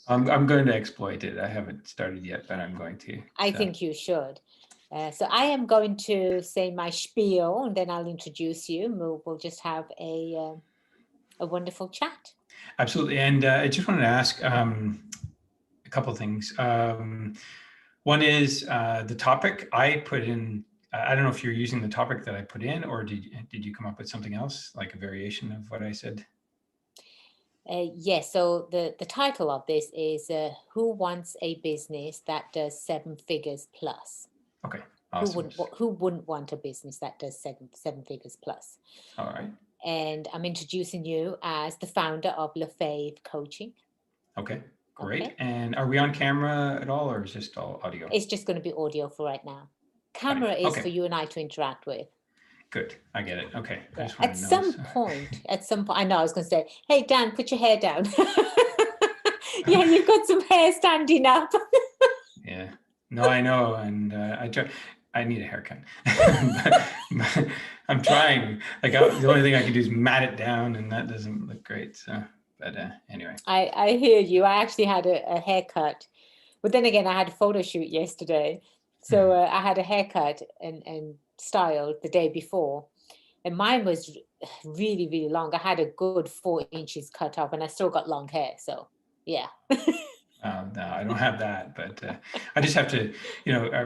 I'm going to exploit it. I haven't started yet, but I'm going to. I So think you should. So I am going to say my spiel, and then I'll introduce you. We'll just have a wonderful chat. absolutely. And I just wanted to ask a couple of things. One is the topic I put in. I don't know if you're using the topic that I put in, or did you come up with something else, like a variation of what I said? Yes, so the title of this is Who Wants a Business That Does Seven Figures Plus? Okay, awesome. Who wouldn't want a business that does seven figures plus? All right. And I'm introducing you as the founder of LeFave Coaching. Okay, great. Okay, And are we on camera at all, or is just all audio? it's just going to be audio for right now. Audio. Camera is Okay, for you and I to interact with. good. I get it. Okay, I Yeah. just wanted to know. So. At some point, I know I was going to say, "Hey Dan, put your hair down." Yeah, you've got some hair standing up. Yeah. No, I know, and I try. I need a haircut. but I'm trying. Like the only thing I can do is mat it down, and that doesn't look great. So, but anyway. I hear you. I actually had a haircut, but then again, I had a photo shoot yesterday, so Hmm. I had a haircut and styled the day before, and mine was really really long. I had a good 4 inches cut off, and I still got long hair. So yeah. No, I don't have that, but I just have to.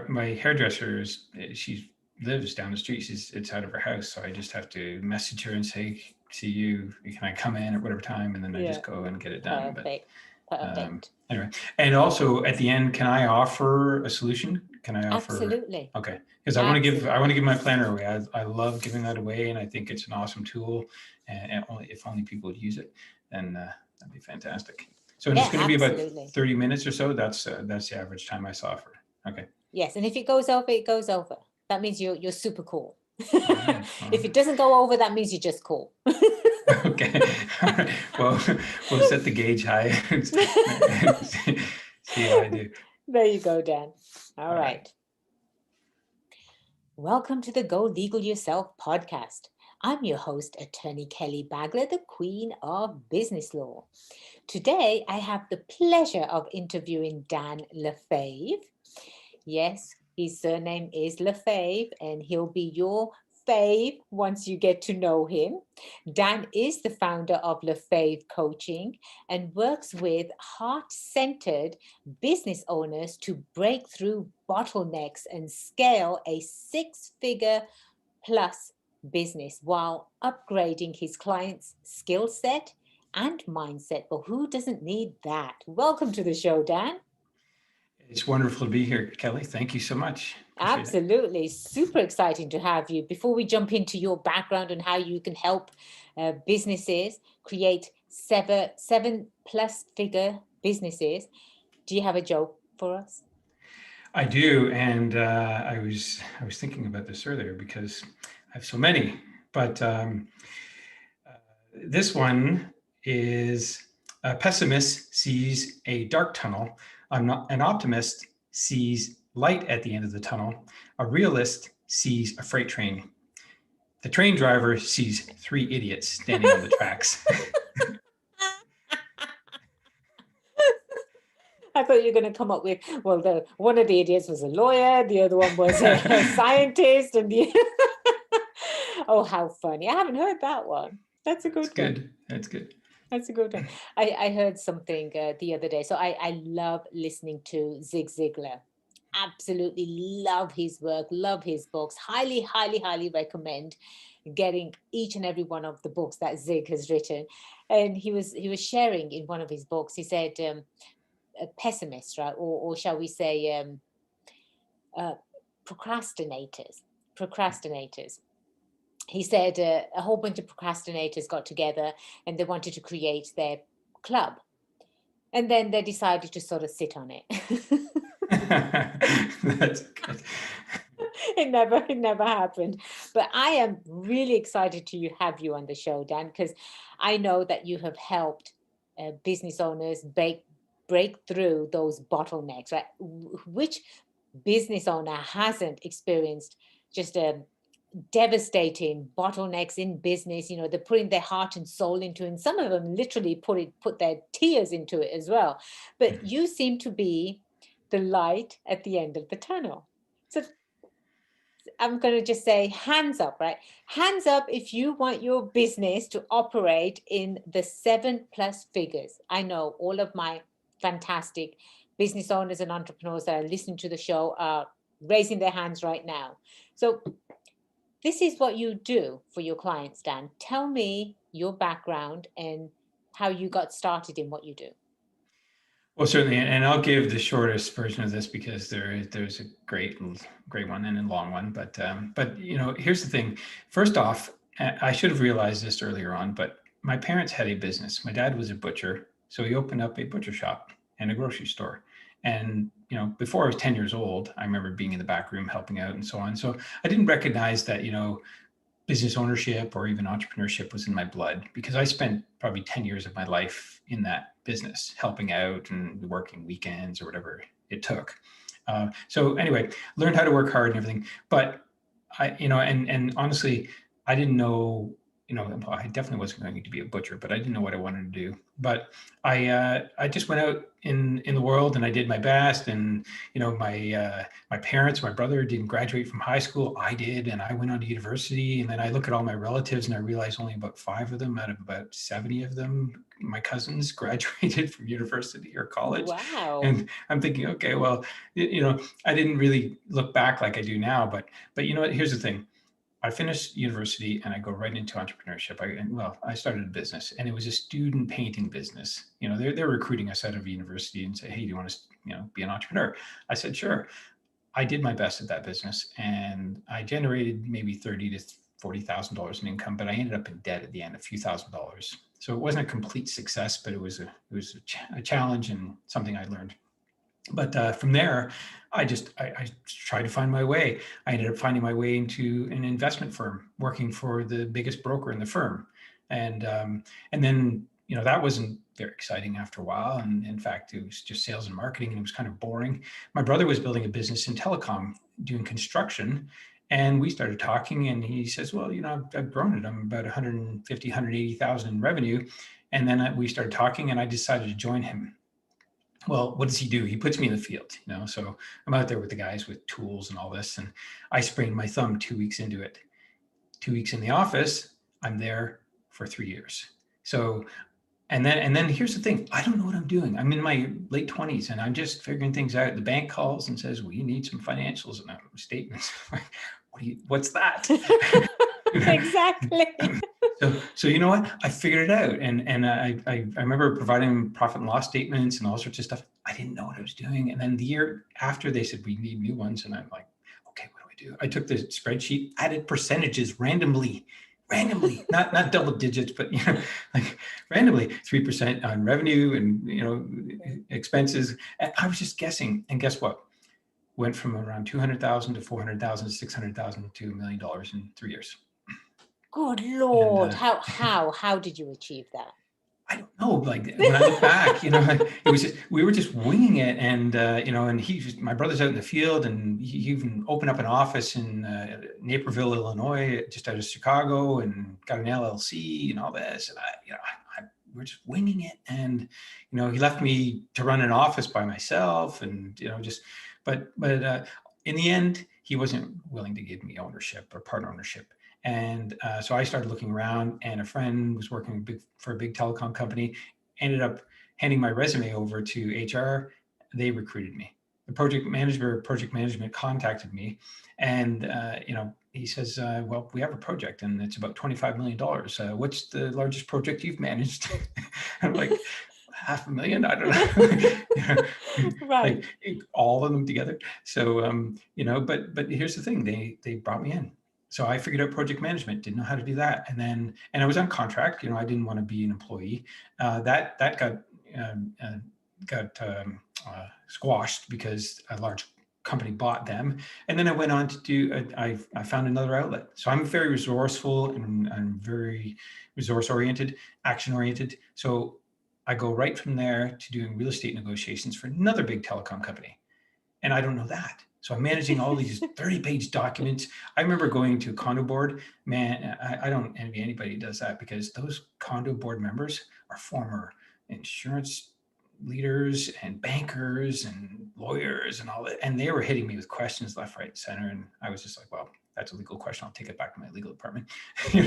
My hairdresser she lives down the street. It's out of her house, so I just have to message her and say, "See you? Can I come in at whatever time?" And then I Yeah. just go and get it done. But Perfect. Perfect. anyway, and also at the end, can I offer a solution? Can I offer? Absolutely. Okay, because I want to Absolutely. give my planner away. I love giving that away, and I think it's an awesome tool. And if only people would use it, then that'd be fantastic. So it's Yeah, going to be about absolutely. 30 minutes or so. That's the average time I saw for. Okay. Yes, and if it goes over, it goes over. That means you're super cool. All right. If it doesn't go over, that means you're just cool. Okay. All right. Well, we'll set the gauge high and see how I do. There you go, Dan. All All right. right. Welcome to the Go Legal Yourself podcast. I'm your host, Attorney Kelly Bagla, the Queen of Business Law. Today, I have the pleasure of interviewing Dan LeFave. Yes, his surname is LeFave, and he'll be your fave once you get to know him. Dan is the founder of LeFave Coaching and works with heart-centered business owners to break through bottlenecks and scale a six-figure plus business while upgrading his clients' skill set and mindset. But who doesn't need that? Welcome to the show, Dan. It's wonderful to be here, Kelly. Thank you so much. Appreciate it. Absolutely. Super exciting to have you. Before we jump into your background and how you can help businesses create seven plus figure businesses, do you have a joke for us? I do, and I was thinking about this earlier because I have so many, but this one is a pessimist sees a dark tunnel. An optimist sees light at the end of the tunnel. A realist sees a freight train. The train driver sees three idiots standing on the tracks. I thought you were going to come up with, well, one of the idiots was a lawyer, the other one was a scientist, and the oh, how funny! I haven't heard that one. That's a That's good one. good. That's good. That's a good one. I heard something the other day. So I love listening to Zig Ziglar. Absolutely love his work, love his books. Highly, highly, highly recommend getting each and every one of the books that Zig has written. And he was sharing in one of his books. He said, a pessimist, right, or shall we say, uh, procrastinators. Procrastinators. He said a whole bunch of procrastinators got together and they wanted to create their club, and then they decided to sort of sit on it. That's good. It never happened. But I am really excited to have you on the show, Dan, because I know that you have helped business owners break through those bottlenecks, right? Which business owner hasn't experienced just devastating bottlenecks in business. You know, they're putting their heart and soul into it, and some of them literally put their tears into it as well. But you seem to be the light at the end of the tunnel. So I'm going to just say hands up, right? Hands up if you want your business to operate in the 7+ figures. I know all of my fantastic business owners and entrepreneurs that are listening to the show are raising their hands right now. So this is what you do for your clients, Dan. Tell me your background and how you got started in what you do. Well, certainly, and I'll give the shortest version of this because there's a great one and a long one. But here's the thing. First off, I should have realized this earlier on, but my parents had a business. My dad was a butcher, so he opened up a butcher shop and a grocery store. And before I was 10 years old, I remember being in the back room helping out and so on. So I didn't recognize that business ownership or even entrepreneurship was in my blood, because I spent probably 10 years of my life in that business, helping out and working weekends or whatever it took. So anyway, learned how to work hard and everything. But and honestly, I didn't know, well, I definitely wasn't going to be a butcher, but I didn't know what I wanted to do. But I just went out in the world and I did my best. And my parents, my brother didn't graduate from high school. I did, and I went on to university. And then I look at all my relatives and I realize only about 5 of them out of about 70 of them, my cousins, graduated from university or college. Wow. And I'm thinking, okay, well, I didn't really look back like I do now. But what? Here's the thing. I finished university and I go right into entrepreneurship. I started a business, and it was a student painting business. They're recruiting us out of university and say, hey, do you want to, be an entrepreneur? I said, sure. I did my best at that business, and I generated maybe $30,000 to $40,000 in income, but I ended up in debt at the end, a few $1,000s. So it wasn't a complete success, but it was a challenge and something I learned. But from there, I tried to find my way. I ended up finding my way into an investment firm, working for the biggest broker in the firm, and then that wasn't very exciting after a while. And in fact, it was just sales and marketing, and it was kind of boring. My brother was building a business in telecom, doing construction, and we started talking. And he says, "Well, I've grown it. I'm about 150, 180,000 in revenue." And then we started talking, and I decided to join him. Well, what does he do? He puts me in the field, so I'm out there with the guys with tools and all this. And I sprained my thumb 2 weeks into it. 2 weeks in the office, I'm there for 3 years. So, and then here's the thing. I don't know what I'm doing. I'm in my late 20s and I'm just figuring things out. The bank calls and says, well, you need some financials and statements. What's that? Exactly. So you know what? I figured it out, and I remember providing them profit and loss statements and all sorts of stuff. I didn't know what I was doing, and then the year after they said we need new ones, and I'm like, okay, what do I do? I took the spreadsheet, added percentages randomly, not double digits, but like randomly 3% on revenue and expenses. And I was just guessing, and guess what? Went from around 200,000 to 400,000 to 600,000 to $1 million in 3 years. Good Lord. How did you achieve that? I don't know. Like when I look back, it was just, we were just winging it. And, and my brother's out in the field, and he even opened up an office in Naperville, Illinois, just out of Chicago, and got an LLC and all this. And we're just winging it. And, he left me to run an office by myself, and, but in the end, he wasn't willing to give me ownership or part ownership. And so I started looking around, and a friend was working for a big telecom company, ended up handing my resume over to HR. They recruited me. The project management contacted me, and he says, well, we have a project and it's about $25 million. What's the largest project you've managed? I'm like, $500,000. I don't know. Right. Like all of them together. So, but here's the thing, they brought me in. So I figured out project management, didn't know how to do that. And I was on contract, I didn't want to be an employee. That got squashed because a large company bought them. And then I went on to do, I found another outlet. So I'm very resourceful, and I'm very resource oriented, action oriented. So I go right from there to doing real estate negotiations for another big telecom company. And I don't know that. So I'm managing all these 30-page documents. I remember going to a condo board. Man, I don't envy anybody who does that, because those condo board members are former insurance leaders and bankers and lawyers and all that. And they were hitting me with questions left, right, center. And I was just like, well, that's a legal question. I'll take it back to my legal department. So,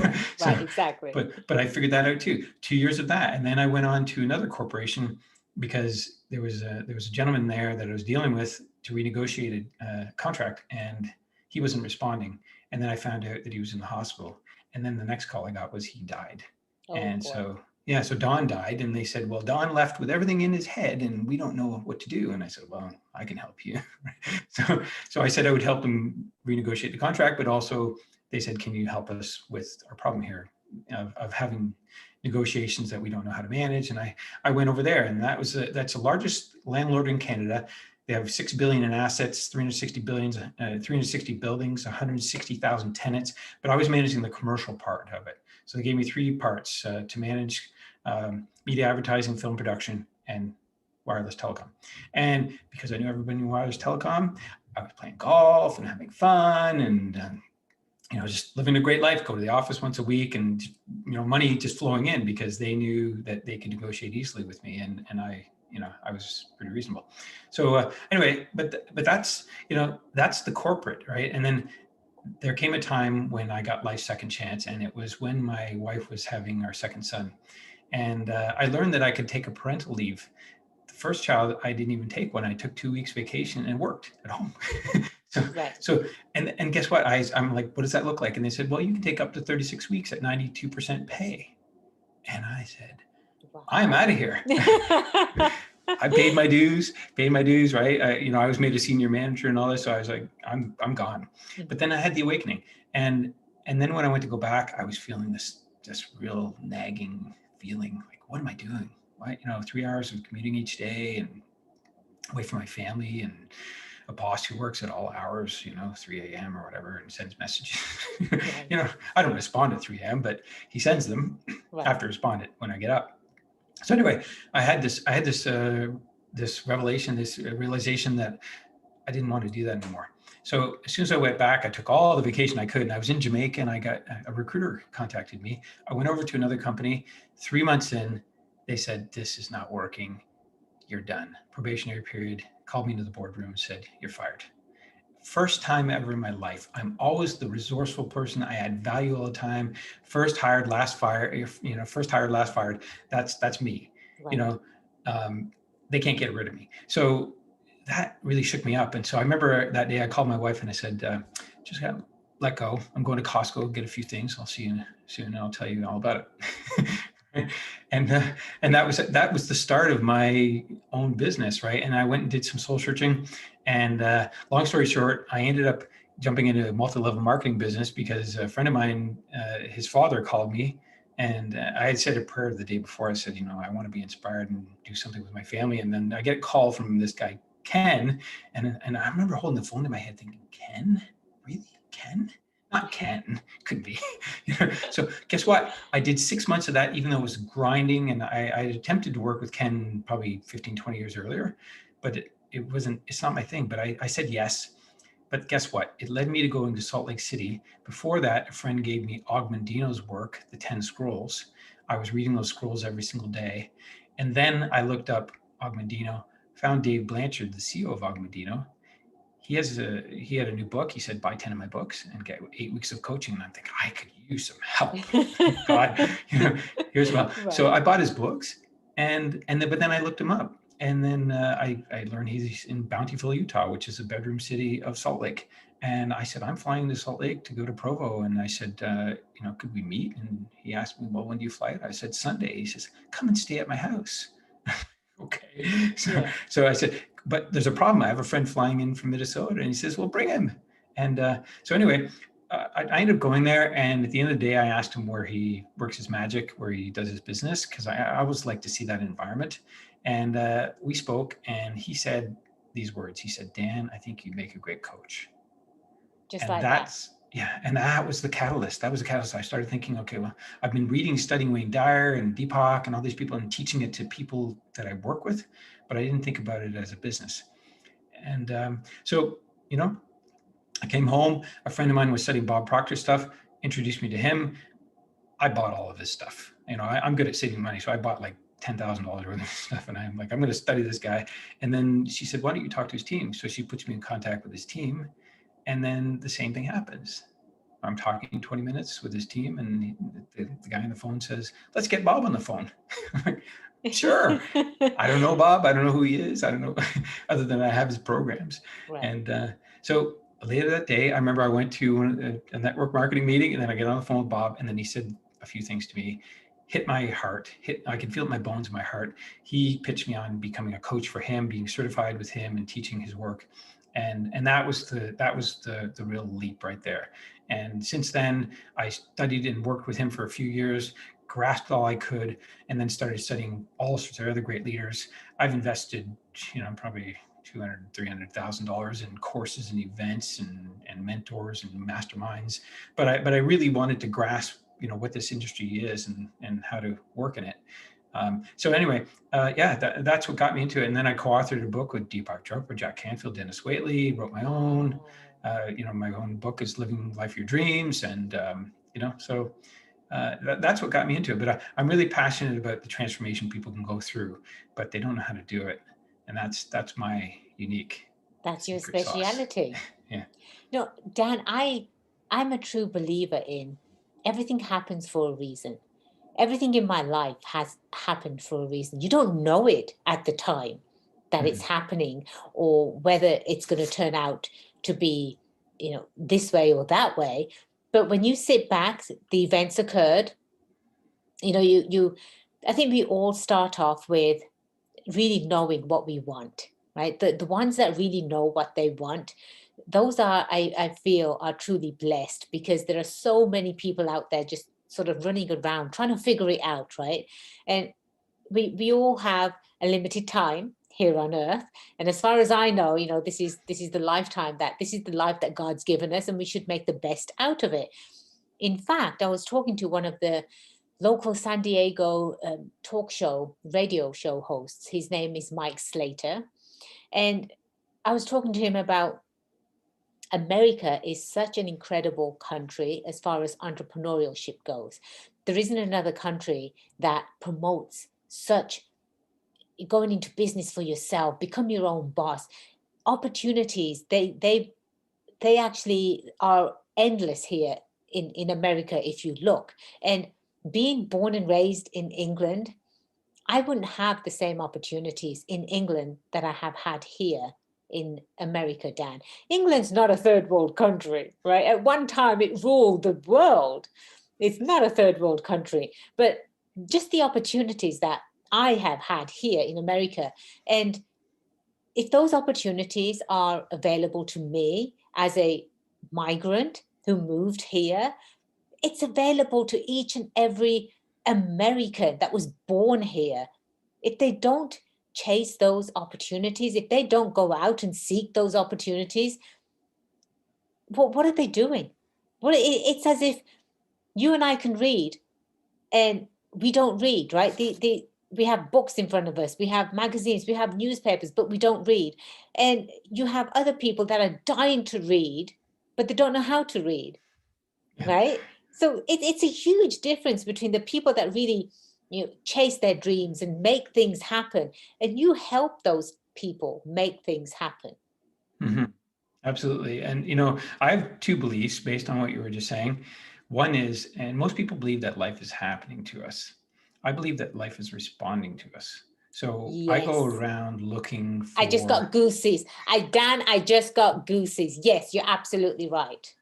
Right, exactly. but I figured that out too. 2 years of that. And then I went on to another corporation, because there was a gentleman there that I was dealing with to renegotiate a contract, and he wasn't responding. And then I found out that he was in the hospital. And then the next call I got was he died. Oh, And boy. so, yeah, so Don died, and they said, well, Don left with everything in his head and we don't know what to do. And I said, well, I can help you. So I said I would help him renegotiate the contract, but also they said, can you help us with our problem here of having negotiations that we don't know how to manage? And I went over there, and that's the largest landlord in Canada. They have 6 billion in assets, 360 buildings, 160,000 tenants, but I was managing the commercial part of it. So they gave me 3 parts to manage: media advertising, film production, and wireless telecom. And because I knew everybody in wireless telecom, I was playing golf and having fun and just living a great life, go to the office once a week, and money just flowing in, because they knew that they could negotiate easily with me, and I was pretty reasonable. So anyway, but that's that's the corporate, right? And then there came a time when I got life's second chance, and it was when my wife was having our second son, and I learned that I could take a parental leave. The first child, I didn't even take one. I took 2 weeks vacation and worked at home. Right. And guess what? I'm like, what does that look like? And they said, well, you can take up to 36 weeks at 92% pay. And I said, Wow. I'm out of here. I paid my dues, right? I was made a senior manager and all this. So I was like, I'm gone. But then I had the awakening. And then when I went to go back, I was feeling this real nagging feeling, like, what am I doing? Why, 3 hours of commuting each day and away from my family, and a boss who works at all hours, 3 a.m. or whatever, and sends messages. Right. I don't respond at 3 a.m., but he sends them. Right. I have to respond it when I get up. So anyway, I had this revelation, this realization that I didn't want to do that anymore. So as soon as I went back, I took all the vacation I could, and I was in Jamaica, and I got a recruiter contacted me. I went over to another company. 3 months in, they said, this is not working. You're done. Probationary period. Called me into the boardroom and said, you're fired. First time ever in my life. I'm always the resourceful person. I add value all the time. First hired, last fired. First hired, last fired. That's me. Right. They can't get rid of me. So that really shook me up. And so I remember that day I called my wife and I said, just got let go. I'm going to Costco, get a few things. I'll see you soon, and I'll tell you all about it. and that was the start of my own business, right? And I went and did some soul searching. And long story short, I ended up jumping into a multi-level marketing business because a friend of mine, his father called me, and I had said a prayer the day before. I said, I want to be inspired and do something with my family. And then I get a call from this guy, Ken, and I remember holding the phone in my head thinking, Ken? Really? Ken? Not Ken. Couldn't be. So guess what? I did 6 months of that, even though it was grinding, and I attempted to work with Ken probably 15, 20 years earlier, but it's not my thing. But I said yes. But guess what? It led me to going to Salt Lake City. Before that, a friend gave me Augmendino's work, the 10 Scrolls. I was reading those scrolls every single day. And then I looked up Augmendino, found Dave Blanchard, the CEO of Augmendino. He had a new book. He said, buy 10 of my books and get 8 weeks of coaching. And I'm thinking, I could use some help. God, here's well. Right. So I bought his books, but then I looked him up. And then I learned he's in Bountiful, Utah, which is a bedroom city of Salt Lake. And I said, I'm flying to Salt Lake to go to Provo. And I said, could we meet? And he asked me, well, when do you fly out? I said, Sunday. He says, come and stay at my house. Okay. So I said, but there's a problem. I have a friend flying in from Minnesota. And he says, well, bring him. And so anyway, I ended up going there. And at the end of the day, I asked him where he works his magic, where he does his business, because I always like to see that environment. And we spoke, and he said these words. He said, Dan, I think you'd make a great coach. Just and like that. Yeah. And that was the catalyst. I started thinking, okay, well, I've been studying Wayne Dyer and Deepak and all these people and teaching it to people that I work with, but I didn't think about it as a business. And so you know, I came home, a friend of mine was studying Bob Proctor stuff, introduced me to him. I bought all of his stuff. I'm good at saving money. So I bought like $10,000 worth of stuff. And I'm like, I'm going to study this guy. And then she said, why don't you talk to his team? So she puts me in contact with his team. And then the same thing happens. I'm talking 20 minutes with his team, and the guy on the phone says, let's get Bob on the phone. I'm like, sure. I don't know Bob. I don't know who he is. I don't know, other than I have his programs. Right. And so later that day, I remember I went to a network marketing meeting, and then I get on the phone with Bob, and then he said a few things to me, hit my heart. I could feel it in my bones, in my heart. He pitched me on becoming a coach for him, being certified with him and teaching his work. And that was the real leap right there. And since then, I studied and worked with him for a few years, grasped all I could, and then started studying all sorts of other great leaders. I've invested, probably $200,000-$300,000 in courses and events and mentors and masterminds. But I really wanted to grasp, what this industry is and how to work in it. So anyway, that's what got me into it. And then I co-authored a book with Deepak Chopra, Jack Canfield, Dennis Waitley, wrote my own. My own book is Living Life Your Dreams. And, so that's what got me into it. But I'm really passionate about the transformation people can go through, but they don't know how to do it. And that's my unique That's your secret sauce. speciality. Yeah. No, Dan, I'm a true believer in everything happens for a reason. Everything in my life has happened for a reason. You don't know it at the time that it's happening, or whether it's going to turn out to be, this way or that way. But when you sit back, the events occurred. I think we all start off with really knowing what we want, right? The ones that really know what they want, those are, I feel, are truly blessed, because there are so many people out there just sort of running around trying to figure it out, right? And we all have a limited time here on earth, and as far as I know, this is the life that God's given us, and we should make the best out of it. In fact, I was talking to one of the local San Diego radio show hosts. His name is Mike Slater. And I was talking to him about America is such an incredible country as far as entrepreneurship goes. There isn't another country that promotes such going into business for yourself, become your own boss. Opportunities, they actually are endless here in America if you look. And being born and raised in England, I wouldn't have the same opportunities in England that I have had here in America, Dan. England's not a third world country, right? At one time, it ruled the world. It's not a third world country, but just the opportunities that I have had here in America. And if those opportunities are available to me as a migrant who moved here, it's available to each and every American that was born here. If they don't chase those opportunities, if they don't go out and seek those opportunities, what are they doing? It's as if you and I can read and we don't read, right? We have books in front of us, we have magazines, we have newspapers, but we don't read. And you have other people that are dying to read, but they don't know how to read, right? So it's a huge difference between the people that really chase their dreams and make things happen, and you help those people make things happen. Mm-hmm. Absolutely. And, I have two beliefs based on what you were just saying. One is, and most people believe that life is happening to us. I believe that life is responding to us. So I go Yes. around looking for. I just got goosies. Dan, I just got goosies. Yes, you're absolutely right.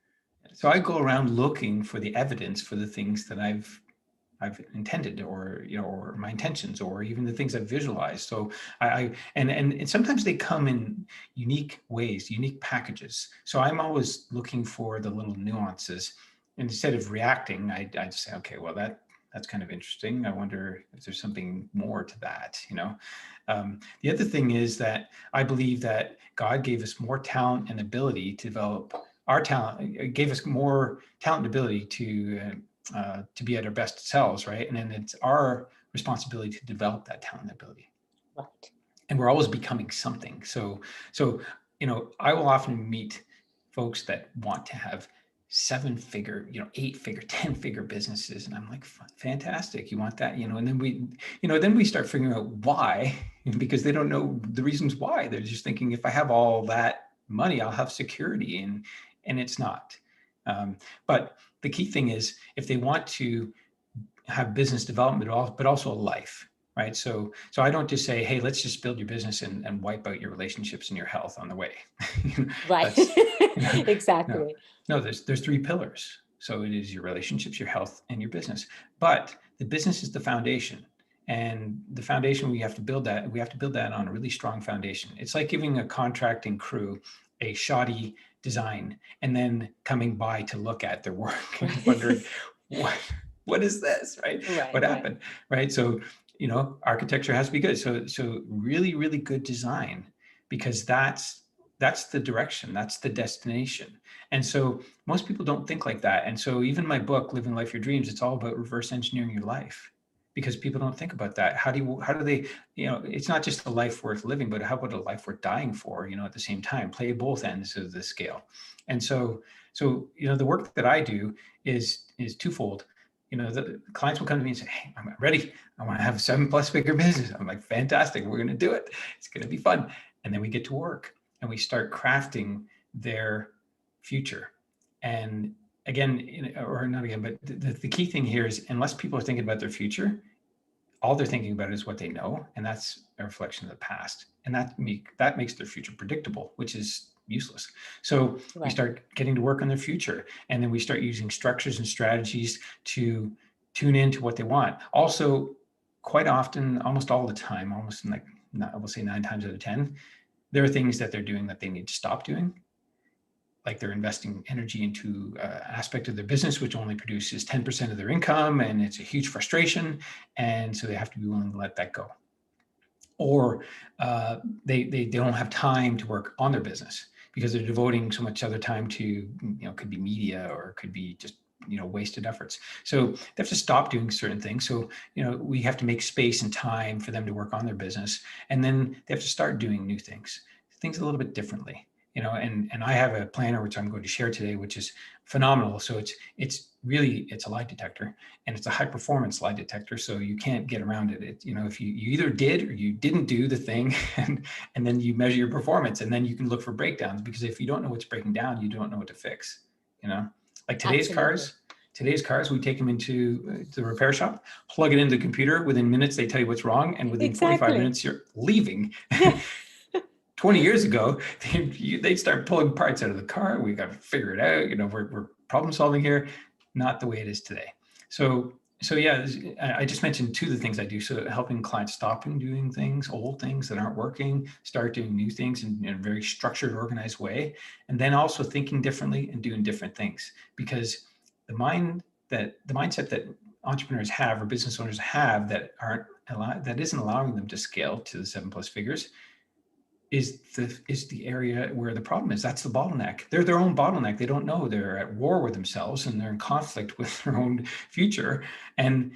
So I go around looking for the evidence for the things that I've intended, or my intentions, or even the things I've visualized. So and sometimes they come in unique ways, unique packages. So I'm always looking for the little nuances. Instead of reacting, I just say, okay, well, that's kind of interesting. I wonder if there's something more to that. The other thing is that I believe that God gave us more talent and ability to develop our talent, gave us more talent and ability to be at our best selves, right? And then it's our responsibility to develop that talent and ability. Right. And we're always becoming something. So I will often meet folks that want to have 7-figure, 8-figure, 10-figure businesses. And I'm like, fantastic. You want that, and then we start figuring out why, because they don't know the reasons why. They're just thinking, if I have all that money, I'll have security, and it's not. But the key thing is, if they want to have business development, but also a life, right? So I don't just say, hey, let's just build your business and wipe out your relationships and your health on the way. Right. That's, no, Exactly. no, there's 3 pillars. So it is your relationships, your health, and your business. But the business is the foundation. And the foundation, we have to build that on a really strong foundation. It's like giving a contracting crew a shoddy design and then coming by to look at their work and wondering, what is this, right? Right, What right. happened, right? So, architecture has to be good. So really, really good design, because that's the direction, that's the destination. And so most people don't think like that. And so even my book, Living Life Your Dreams, it's all about reverse engineering your life, because people don't think about that. How do they, it's not just a life worth living, but how about a life worth dying for, at the same time? Play both ends of the scale. And so the work that I do is twofold. The clients will come to me and say, hey, I'm ready. I want to have a 7+ figure business. I'm like, fantastic. We're going to do it. It's going to be fun. And then we get to work and we start crafting their future. And again, or not again, but the key thing here is, unless people are thinking about their future, all they're thinking about is what they know. And that's a reflection of the past. And that makes their future predictable, which is useless. So we Right. start getting to work on their future. And then we start using structures and strategies to tune into what they want. Also, quite often, almost all the time, I will say 9 times out of 10, there are things that they're doing that they need to stop doing. Like they're investing energy into aspect of their business, which only produces 10% of their income, and it's a huge frustration. And so they have to be willing to let that go. Or they don't have time to work on their business because they're devoting so much other time to, could be media, or it could be just, wasted efforts. So they have to stop doing certain things. So, we have to make space and time for them to work on their business. And then they have to start doing new things a little bit differently. And I have a planner which I'm going to share today, which is phenomenal. So it's a lie detector, and it's a high performance lie detector. So you can't get around it. If you either did or you didn't do the thing, and then you measure your performance, and then you can look for breakdowns, because if you don't know what's breaking down, you don't know what to fix. Like today's Absolutely. cars, we take them into the repair shop, plug it into the computer. Within minutes, they tell you what's wrong, and within 45 Exactly. minutes, you're leaving. Yeah. 20 years ago, they'd start pulling parts out of the car. We got to figure it out. We're problem solving here. Not the way it is today. So yeah, I just mentioned 2 of the things I do. So helping clients stopping doing things, old things that aren't working, start doing new things in a very structured, organized way. And then also thinking differently and doing different things, because the mindset that entrepreneurs have, or business owners have, that isn't allowing them to scale to the 7+ figures, is the area where the problem is. That's the bottleneck. They're their own bottleneck. They don't know. They're at war with themselves, and they're in conflict with their own future. And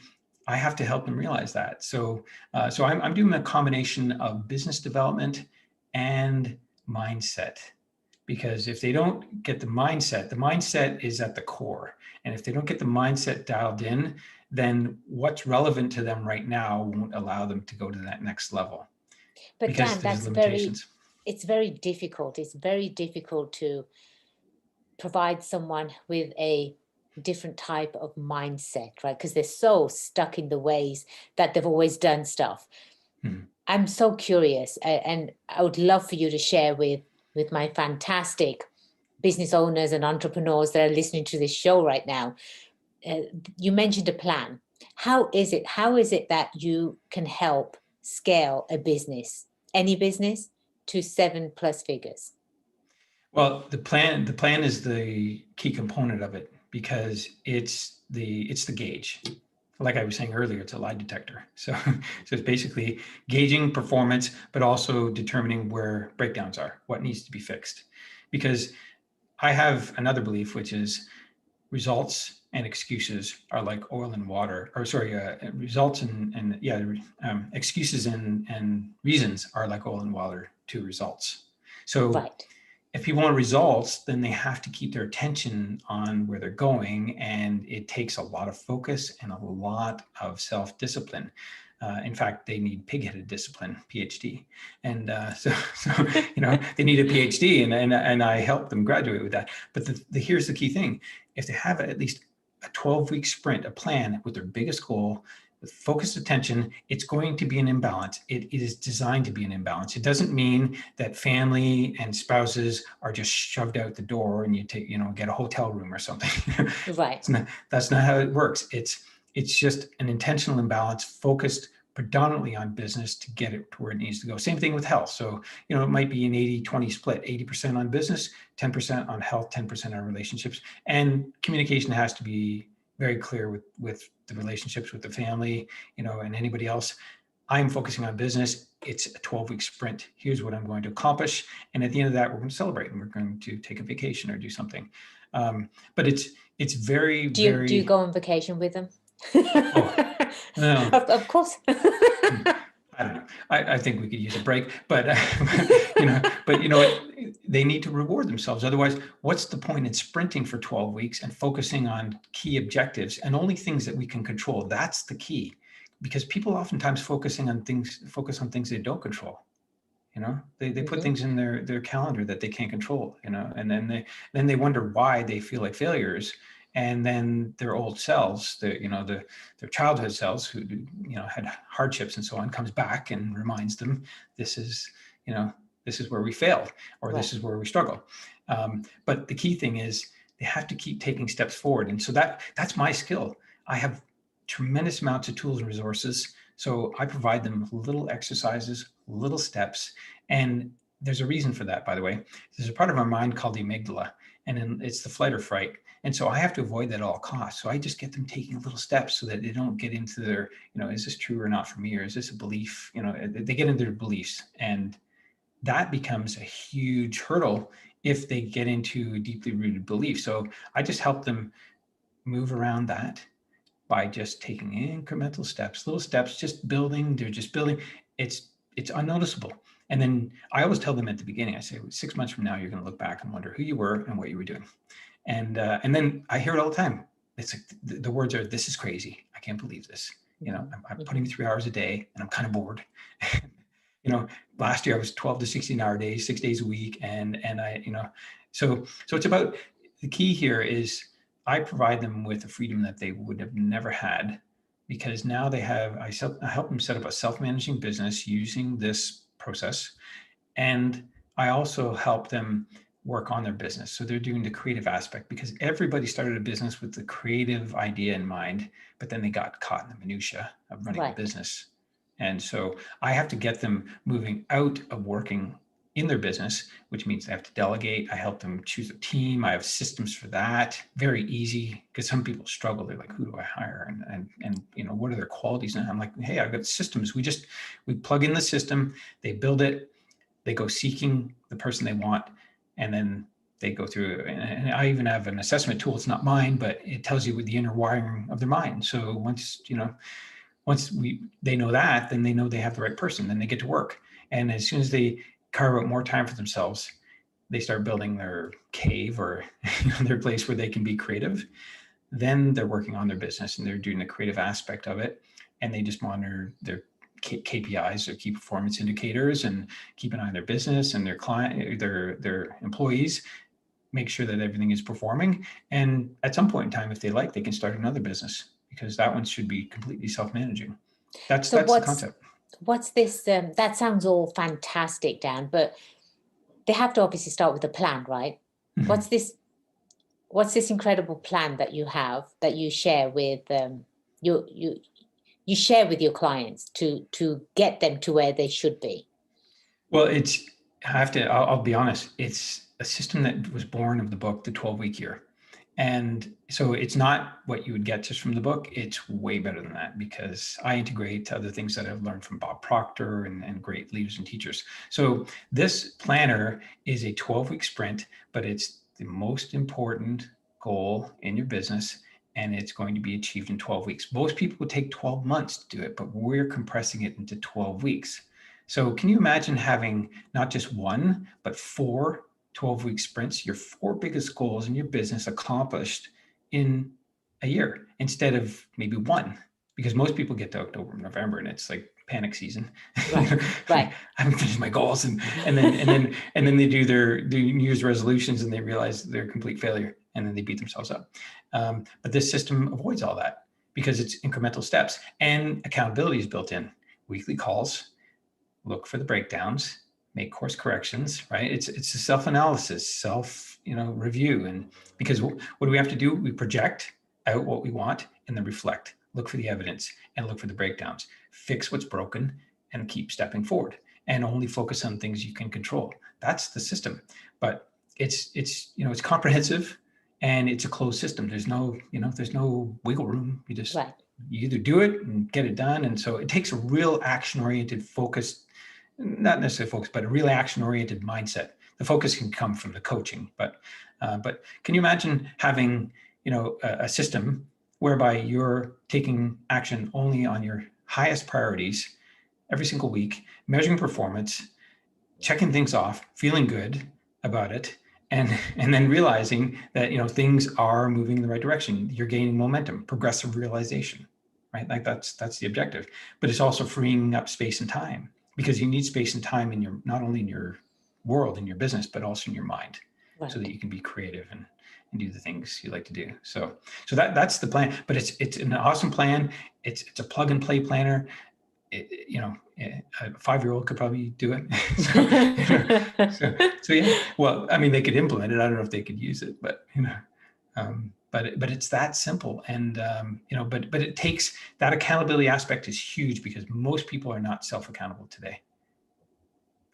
I have to help them realize that. So I'm doing a combination of business development and mindset, because if they don't get the mindset is at the core. And if they don't get the mindset dialed in, then what's relevant to them right now won't allow them to go to that next level, But because Dan, there's limitations. it's very difficult. It's very difficult to provide someone with a different type of mindset, right? Because they're so stuck in the ways that they've always done stuff. Hmm. I'm so curious, and I would love for you to share with my fantastic business owners and entrepreneurs that are listening to this show right now. You mentioned a plan. How is it that you can help scale a business, any business, to 7+ figures? Well, the plan is the key component of it, because it's the gauge. Like I was saying earlier, it's a lie detector. So it's basically gauging performance, but also determining where breakdowns are, what needs to be fixed. Because I have another belief, which is results and excuses are like oil and water, or sorry, results excuses and reasons are like oil and water to results. So Right. if people want results, then they have to keep their attention on where they're going. And it takes a lot of focus and a lot of self-discipline. In fact, they need pig-headed discipline, PhD. And so, they need a PhD, and I help them graduate with that. But here's the key thing. If they have at least a 12-week sprint, a plan with their biggest goal, with focused attention, it's going to be an imbalance. It is designed to be an imbalance. It doesn't mean that family and spouses are just shoved out the door and you get a hotel room or something. Right. That's not how it works. It's just an intentional imbalance focused predominantly on business to get it to where it needs to go. Same thing with health. So, it might be an 80-20 split, 80% on business, 10% on health, 10% on relationships. And communication has to be very clear with the relationships with the family, and anybody else. I'm focusing on business. It's a 12-week sprint. Here's what I'm going to accomplish. And at the end of that, we're going to celebrate and we're going to take a vacation or do something. But it's very, Do you very... go on vacation with them? Oh, no. Of course. I don't know. I think we could use a break, but they need to reward themselves. Otherwise, what's the point in sprinting for 12 weeks and focusing on key objectives and only things that we can control? That's the key, because people oftentimes focus on things they don't control. They put things in their calendar that they can't control, and then they wonder why they feel like failures. And then their old selves, their childhood selves who had hardships and so on, comes back and reminds them, this is where we failed, or Right. this is where we struggle. But the key thing is they have to keep taking steps forward. And so that's my skill. I have tremendous amounts of tools and resources. So I provide them little exercises, little steps. And there's a reason for that, by the way. There's a part of our mind called the amygdala, and it's the flight or fright. And so I have to avoid that at all costs. So I just get them taking little steps so that they don't get into their, is this true or not for me? Or is this a belief? They get into their beliefs. And that becomes a huge hurdle if they get into a deeply rooted belief. So I just help them move around that by just taking incremental steps, little steps, just building. They're just building. It's unnoticeable. And then I always tell them at the beginning, I say, 6 months from now, you're going to look back and wonder who you were and what you were doing. And then I hear it all the time. It's like the words are, this is crazy. I can't believe this. I'm putting 3 hours a day and I'm kind of bored. Last year I was 12 to 16 hour days, 6 days a week. And I, so it's about, the key here is I provide them with a freedom that they would have never had, because now I help them set up a self-managing business using this process. And I also help them work on their business. So they're doing the creative aspect, because everybody started a business with the creative idea in mind, but then they got caught in the minutia of running a business. And so I have to get them moving out of working in their business, which means they have to delegate. I help them choose a team. I have systems for that. Very easy, because some people struggle. They're like, who do I hire? And what are their qualities? And I'm like, hey, I've got systems. We plug in the system, they build it, they go seeking the person they want, and then they go through. And I even have an assessment tool. It's not mine, but it tells you with the inner wiring of their mind. So once they know that, then they know they have the right person. Then they get to work. And as soon as they carve out more time for themselves, they start building their cave or their place where they can be creative. Then they're working on their business and they're doing the creative aspect of it. And they just monitor their KPIs, their key performance indicators, and keep an eye on their business and their client, their employees, make sure that everything is performing. And at some point in time, if they like, they can start another business, because that one should be completely self-managing. That's the concept. What's this? That sounds all fantastic, Dan, but they have to obviously start with a plan, right? Mm-hmm. What's this incredible plan that you have, that you share with you share with your clients to get them to where they should be? Well, I'll be honest, it's a system that was born of the book, The 12-Week Year. And so it's not what you would get just from the book. It's way better than that, because I integrate other things that I've learned from Bob Proctor and great leaders and teachers. So this planner is a 12-week sprint, but it's the most important goal in your business, and it's going to be achieved in 12 weeks. Most people would take 12 months to do it, but we're compressing it into 12 weeks. So can you imagine having not just one, but 4 12-week sprints, your 4 biggest goals in your business accomplished in a year instead of maybe one? Because most people get to October, November, and it's like panic season. Right. I haven't finished my goals, and then they do their New Year's resolutions, and they realize they're a complete failure, and then they beat themselves up. But this system avoids all that because it's incremental steps, and accountability is built in. Weekly calls, look for the breakdowns, make course corrections, right? It's a self-analysis, review. And because what do we have to do? We project out what we want and then reflect, look for the evidence and look for the breakdowns, fix what's broken and keep stepping forward, and only focus on things you can control. That's the system. But it's comprehensive, and it's a closed system. There's no wiggle room. You either do it and get it done. And so it takes a real action-oriented focus, not necessarily focus, but a real action-oriented mindset. The focus can come from the coaching, but can you imagine having a system whereby you're taking action only on your highest priorities every single week, measuring performance, checking things off, feeling good about it, and then realizing that things are moving in the right direction. You're gaining momentum, progressive realization, right? Like that's the objective. But it's also freeing up space and time, because you need space and time in your, not only in your world, in your business, but also in your mind, so that you can be creative and do the things you like to do. So that's the plan. But it's an awesome plan. It's a plug and play planner. A 5-year-old could probably do it. so yeah. Well, I mean, they could implement it. I don't know if they could use it, but but it's that simple. And but it takes, that accountability aspect is huge, because most people are not self-accountable today.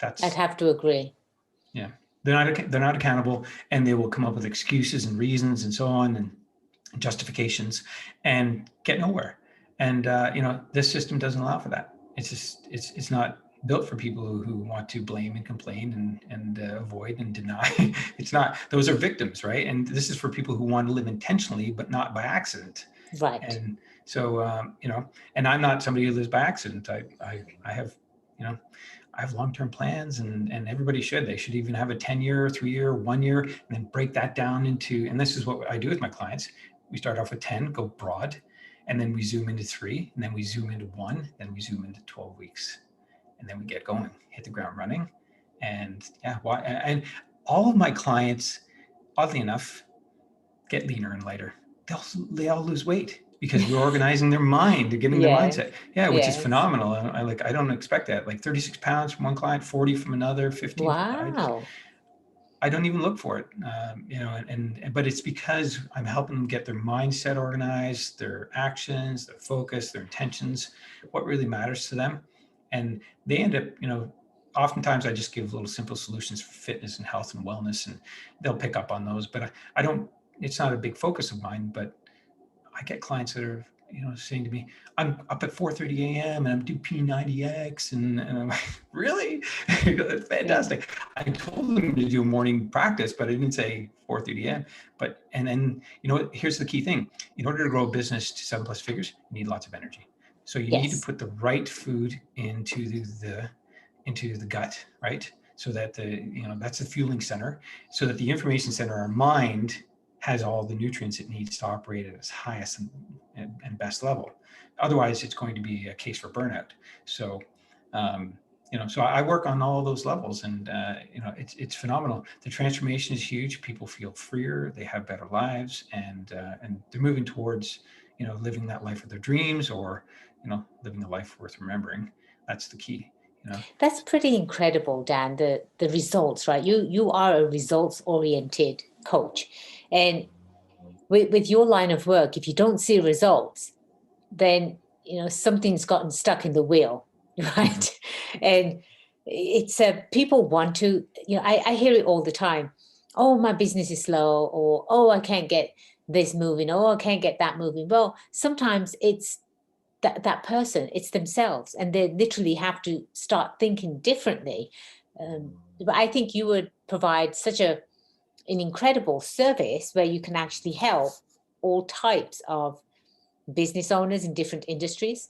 I'd have to agree. Yeah, they're not accountable, and they will come up with excuses and reasons and so on, and justifications, and get nowhere. And this system doesn't allow for that. It's not built for people who want to blame and complain and avoid and deny. It's not. Those are victims, right? And this is for people who want to live intentionally, but not by accident. Right. And so and I'm not somebody who lives by accident. I have I have long-term plans, and everybody should. They should even have a 10-year, 3-year, 1 year, and then break that down into, and this is what I do with my clients. We start off with 10, go broad, and then we zoom into 3, and then we zoom into 1, then we zoom into 12 weeks. And then we get going, hit the ground running. And and all of my clients, oddly enough, get leaner and lighter. They all lose weight, because we're organizing their mind, they're getting their mindset. Yeah, which is phenomenal. I don't expect that. Like 36 pounds from one client, 40 from another, 50. Wow. I don't even look for it, but it's because I'm helping them get their mindset organized, their actions, their focus, their intentions, what really matters to them. And they end up, oftentimes I just give little simple solutions for fitness and health and wellness, and they'll pick up on those. But I don't, it's not a big focus of mine, but I get clients that are, saying to me, I'm up at 4:30 a.m. and I'm doing P90X. And I'm like, really? That's fantastic. I told them to do a morning practice, but I didn't say 4:30 a.m. But, and then, here's the key thing. In order to grow a business to 7+ figures, you need lots of energy. So you need to put the right food into the gut, right? So that that's the fueling center, so that the information center, our mind, has all the nutrients it needs to operate at its highest and best level. Otherwise, it's going to be a case for burnout. So, so I work on all those levels, and it's phenomenal. The transformation is huge. People feel freer. They have better lives, and they're moving towards living that life of their dreams, or living a life worth remembering. That's the key. That's pretty incredible, Dan. The results, right? You are a results-oriented coach, and with your line of work, if you don't see results, then something's gotten stuck in the wheel, right? And it's people want to, I hear it all the time. Oh, my business is slow, or oh, I can't get this moving, or I can't get that moving. Well, sometimes it's that person, it's themselves, and they literally have to start thinking differently. But I think you would provide such an incredible service where you can actually help all types of business owners in different industries.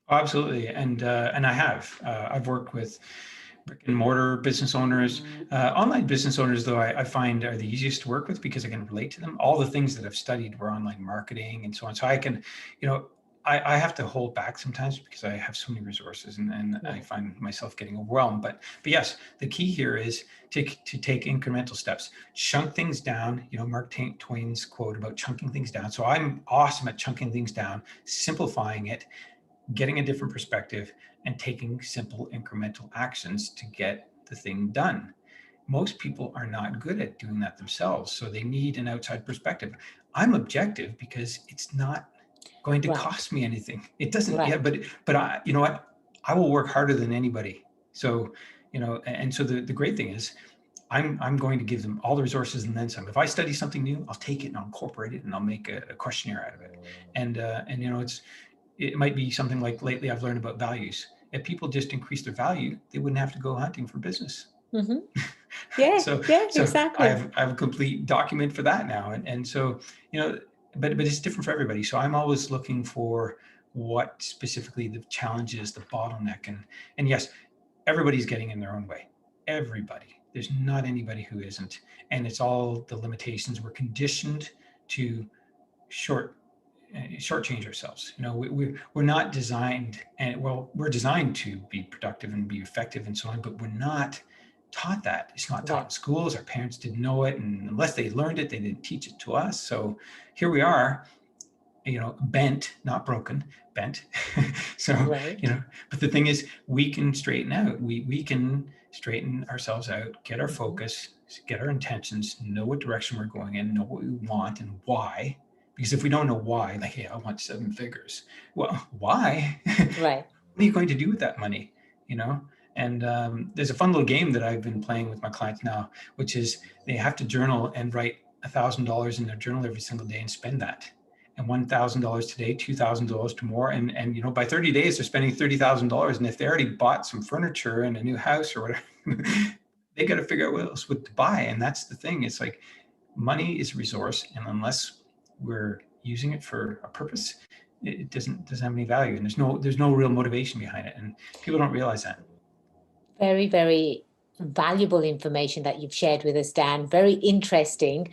Absolutely, and I have. I've worked with brick and mortar business owners. Online business owners, though, I find are the easiest to work with because I can relate to them. All the things that I've studied were online marketing and so on. So I can, you know, I have to hold back sometimes because I have so many resources and I Right. find myself getting overwhelmed. But yes, the key here is to take incremental steps, chunk things down. You know, Mark Twain's quote about chunking things down. So I'm awesome at chunking things down, simplifying it, getting a different perspective, and taking simple incremental actions to get the thing done. Most people are not good at doing that themselves, so they need an outside perspective. I'm objective because it's not going to Right. cost me anything. It doesn't. Yeah, Right. but I, you know what? I will work harder than anybody. So, you know, and so the great thing is, I'm going to give them all the resources and then some. If I study something new, I'll take it and I'll incorporate it and I'll make a questionnaire out of it. And you know, it might be something like lately I've learned about values. If people just increase their value, they wouldn't have to go hunting for business. Mm-hmm. Yeah. so Yeah. so Exactly. I have a complete document for that now. And so, you know, but it's different for everybody. So I'm always looking for what specifically the challenge is, the bottleneck. And yes, everybody's getting in their own way. Everybody. There's not anybody who isn't. And it's all the limitations. We're conditioned to short shortchange ourselves. You know, we're not designed, and well, we're designed to be productive and be effective and so on, but we're not taught that. It's not taught Right. in schools. Our parents didn't know it, and unless they learned it, they didn't teach it to us. So here we are, you know, bent, not broken, bent. So, you Right. know, but the thing is, we can straighten out. We can straighten ourselves out, get our Mm-hmm. focus, get our intentions, know what direction we're going in, know what we want and why. Because if we don't know why, like, hey, I want 7 figures. Well, why? Right. What are you going to do with that money? You know? And there's a fun little game that I've been playing with my clients now, which is they have to journal and write $1,000 in their journal every single day and spend that. And $1,000 today, $2,000 tomorrow, and you know, by 30 days they're spending $30,000. And if they already bought some furniture and a new house or whatever, they got to figure out what else would to buy. And that's the thing. It's like money is a resource, and unless we're using it for a purpose, it doesn't have any value, and there's no real motivation behind it, and people don't realize that. Very, very valuable information that you've shared with us, Dan. Very interesting.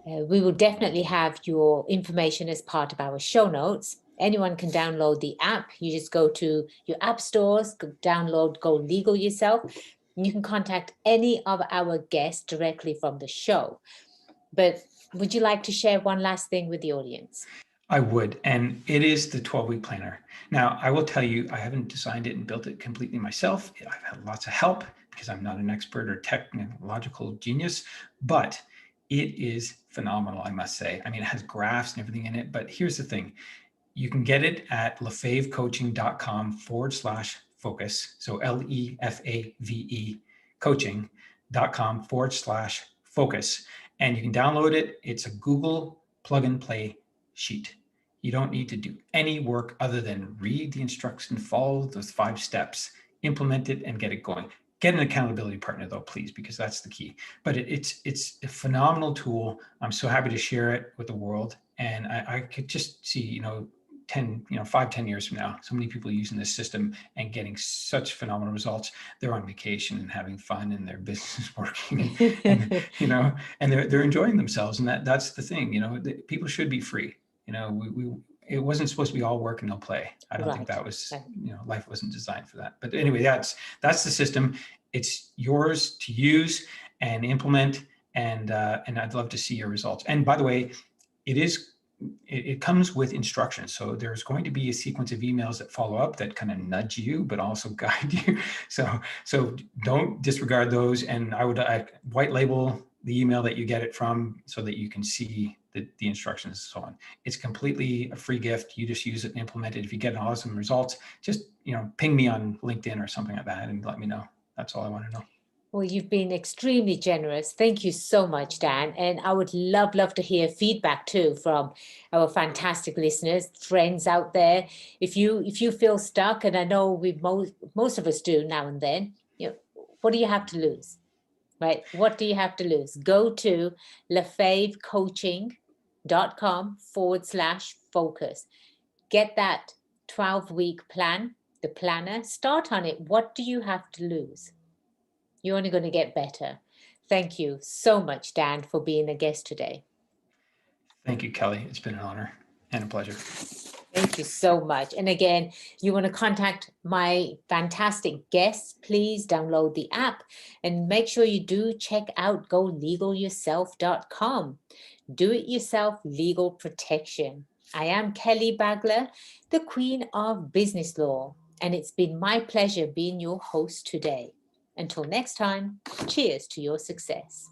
We will definitely have your information as part of our show notes. Anyone can download the app. You just go to your app stores, download Go Legal Yourself. You can contact any of our guests directly from the show. But would you like to share one last thing with the audience? I would, and it is the 12-week planner. Now, I will tell you, I haven't designed it and built it completely myself. I've had lots of help because I'm not an expert or technological genius, but it is phenomenal, I must say. I mean, it has graphs and everything in it, but here's the thing. You can get it at lefave.com/focus. So LEFAVE coaching.com/focus. And you can download it. It's a Google plug and play sheet. You don't need to do any work other than read the instructions, follow those 5 steps, implement it, and get it going. Get an accountability partner, though, please, because that's the key. But it's a phenomenal tool. I'm so happy to share it with the world. And I could just see, you know, 10, 5, 10 years from now, so many people using this system and getting such phenomenal results. They're on vacation and having fun, and their business is working, and you know, and they're enjoying themselves. And that's the thing, you know, people should be free. You know, it wasn't supposed to be all work and no play. I don't think Right. that was, Right. you know, life wasn't designed for that. But anyway, that's the system. It's yours to use and implement, and I'd love to see your results. And by the way, it comes with instructions. So there's going to be a sequence of emails that follow up that kind of nudge you, but also guide you. So don't disregard those. And I would white label the email that you get it from so that you can see the instructions and so on. It's completely a free gift. You just use it and implement it. If you get awesome results, just, you know, ping me on LinkedIn or something like that and let me know. That's all I want to know. Well, you've been extremely generous. Thank you so much, Dan. And I would love to hear feedback too from our fantastic listeners, friends out there. If you feel stuck, and I know we most of us do now and then, you know, what do you have to lose? Right? What do you have to lose? Go to lefavecoaching.com/focus. Get that 12-week plan, the planner, start on it. What do you have to lose? You're only going to get better. Thank you so much, Dan, for being a guest today. Thank you, Kelly. It's been an honor and a pleasure. Thank you so much. And again, you want to contact my fantastic guests, please download the app and make sure you do check out golegalyourself.com. Do it yourself legal protection. I am Kelly Bagla, the Queen of Business Law, and it's been my pleasure being your host today. Until next time, cheers to your success.